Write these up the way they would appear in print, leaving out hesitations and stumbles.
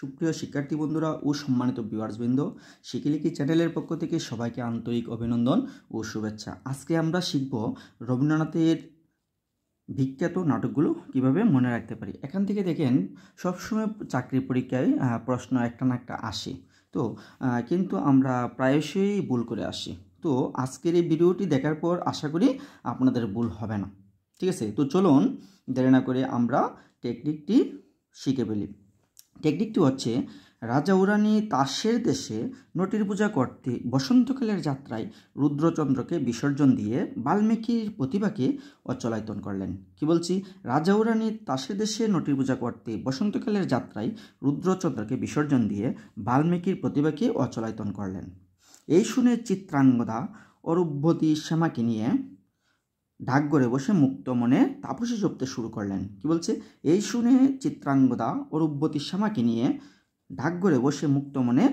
সুপ্রিয় শিক্ষার্থী বন্ধুরা ও সম্মানিত ভিউয়ার্সবৃন্দ, শিখিলিখি চ্যানেলের পক্ষ থেকে সবাইকে আন্তরিক অভিনন্দন ও শুভেচ্ছা। আজকে আমরা শিখব রবীন্দ্রনাথের বিখ্যাত নাটকগুলো কিভাবে মনে রাখতে পারি। এখান থেকে দেখেন সবসময় চাকরি পরীক্ষায় প্রশ্ন একটা না একটা আসে, তো কিন্তু আমরা প্রায়শই ভুল করে আসি। তো আজকের এই ভিডিওটি দেখার পর আশা করি আপনাদের ভুল হবে না। ঠিক আছে, তো চলুন দেরি না করে আমরা টেকনিকটি শিখে ফেলি। টেকনিকটি হচ্ছে, রাজা ও রানী তাসের দেশে নটির পূজা করতে বসন্তকালের যাত্রায় রুদ্রচন্দ্রকে বিসর্জন দিয়ে বাল্মীকির প্রতিভাকে অচলায়তন করলেন। কি বলছি, রাজা ও রানী তাসের দেশে নটির পূজা করতে বসন্তকালের যাত্রায় রুদ্রচন্দ্রকে বিসর্জন দিয়ে বাল্মীকির প্রতিভাকে অচলায়তন করলেন। এই শুনে চিত্রাঙ্গদা অরূপবতী শ্যামাকে নিয়ে ডাকঘরে বসে মুক্ত মনে তাপসী জপতে শুরু করলেন। কি বলছে, এই শুনে চিত্রাঙ্গদা অরূপবতী শ্যামাকে নিয়ে ডাকঘরে বসে মুক্ত মনে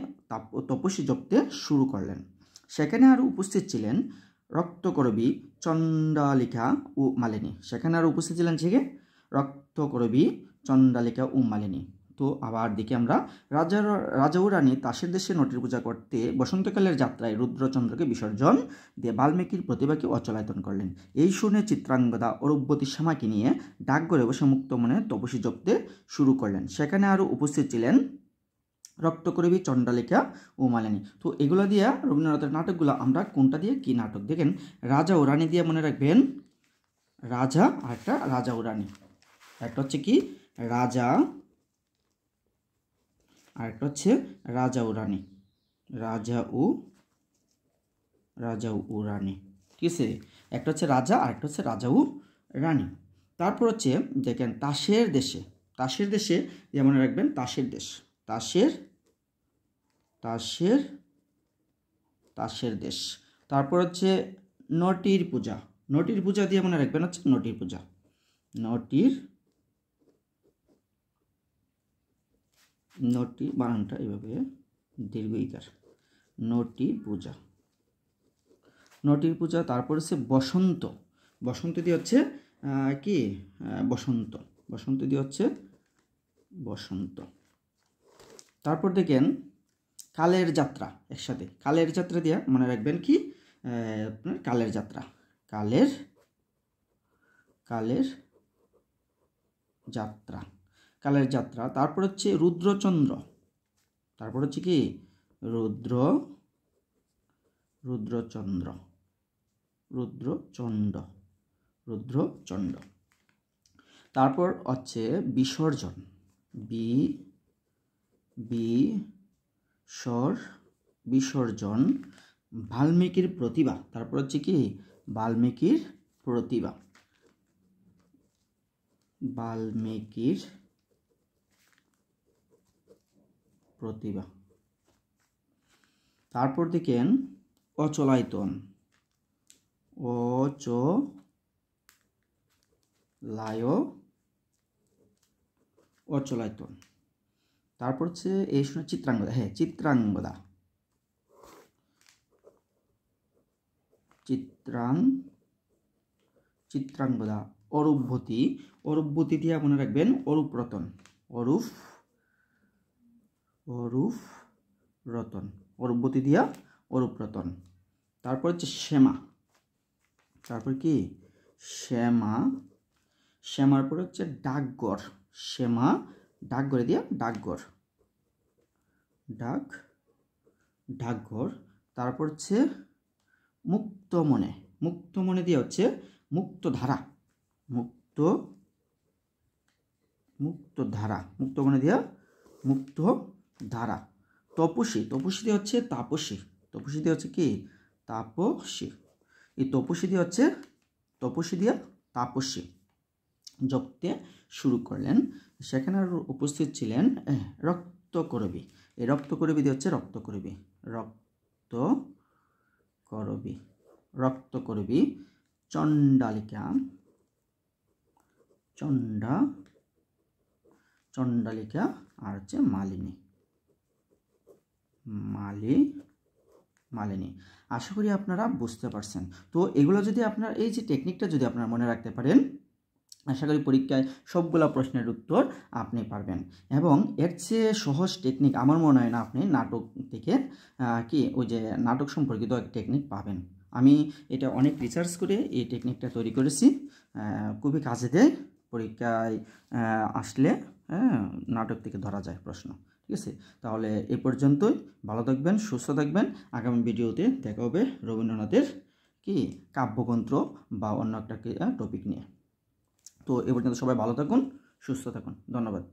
তপস্বী জপতে শুরু করলেন। সেখানে আরও উপস্থিত ছিলেন রক্তকরবী, চণ্ডালিকা ও মালিনী। সেখানে আরও উপস্থিত ছিলেন রক্তকরবী, চণ্ডালিকা ও মালিনী। তো আবার দেখি আমরা, রাজা ও রানী তাসের দেশে নটির পূজা করতে বসন্তকালের যাত্রায় রুদ্রচন্দ্রকে বিসর্জন দিয়ে বাল্মীকির প্রতিভাকে অচলায়তন করলেন। এই শুনে চিত্রাঙ্গদা অরূপবতী শ্যামাকে নিয়ে ডাকঘরে বসে মুক্ত মনে তপস্বী জপতে শুরু করলেন। সেখানে আরও উপস্থিত ছিলেন রক্তকরবী, চণ্ডালিকা ও মালিনী। তো এগুলো দিয়ে রবীন্দ্রনাথের নাটকগুলো আমরা কোনটা দিয়ে কি নাটক দেখেন, রাজা ও রানী দিয়ে মনে রাখবেন, রাজা আর একটা রাজা ও রানী, একটা হচ্ছে কি রাজা আর একটা হচ্ছে রাজা ও রানী, রাজা ও রানী। ঠিক আছে, একটা হচ্ছে রাজা আর একটা হচ্ছে রাজা ও রানী। তারপর হচ্ছে দেখেন তাসের দেশে যেমন রাখবেন তাসের দেশ, তাসের দেশ। তারপর হচ্ছে নটির পূজা দিয়ে মনে রাখবেন হচ্ছে নটির পূজা, নটি বানানটা এইভাবে দীর্ঘ ইকার, নটির পূজা। তারপর হচ্ছে বসন্ত দিয়ে হচ্ছে কি বসন্ত দিয়ে হচ্ছে বসন্ত। তারপর দেখেন কালের যাত্রা, একসাথে কালের যাত্রা দিয়ে মনে রাখবেন কি আপনার কালের যাত্রা, কালের যাত্রা। তারপর হচ্ছে রুদ্রচন্দ্র, তারপর হচ্ছে কি রুদ্রচন্দ্র। তারপর হচ্ছে বিসর্জন, বিসর্জন। বাল্মীকির প্রতিভা, তারপর হচ্ছে কি বাল্মীকির প্রতিভা। তারপর দেখেন অচলায়তন, অচলায়তন। তারপর হচ্ছে এই শুনে চিত্রাঙ্গদা, অরূপবতী দিয়ে মনে রাখবেন অরূপরতন, অরূপবতী দিয়া অরূপরতন। তারপর হচ্ছে শ্যামা, তারপর কি শ্যামার পরে হচ্ছে ডাকঘর, ডাকঘরে দিয়া ডাকঘর। তারপর হচ্ছে মুক্ত মনে দিয়ে হচ্ছে মুক্তধারা, মুক্ত মনে দিয়া মুক্তধারা। তপস্বী দিয়ে হচ্ছে তাপসী, কি তাপসী। এই তপস্বী দিয়ে তাপস্বী জপতে শুরু করলেন। সেখানে আর উপস্থিত ছিলেন রক্তকরবী, এই রক্তকরবী দিয়ে হচ্ছে রক্তকরবী, চণ্ডালিকা আর হচ্ছে মালিনী। আশা করি আপনারা বুঝতে পারছেন। তো এগুলো যদি আপনার এই যে টেকনিকটা যদি আপনারা মনে রাখতে পারেন, আশা করি পরীক্ষায় সবগুলো প্রশ্নের উত্তর আপনি পারবেন। এবং এর চেয়ে সহজ টেকনিক আমার মনে হয় না আপনি নাটক থেকে ওই যে নাটক সম্পর্কিত এক টেকনিক পাবেন। আমি এটা অনেক রিসার্চ করে এই টেকনিকটা তৈরি করেছি, খুবই কাজে দেয়। পরীক্ষায় আসলে নাটক থেকে ধরা যায় প্রশ্ন। ঠিক আছে, তাহলে এ পর্যন্তই। ভালো থাকবেন, সুস্থ থাকবেন। আগামী ভিডিওতে দেখা হবে রবীন্দ্রনাথের কাব্যগ্রন্থ বা অন্য একটা টপিক নিয়ে। তো এ পর্যন্ত সবাই ভালো থাকুন, সুস্থ থাকুন। ধন্যবাদ।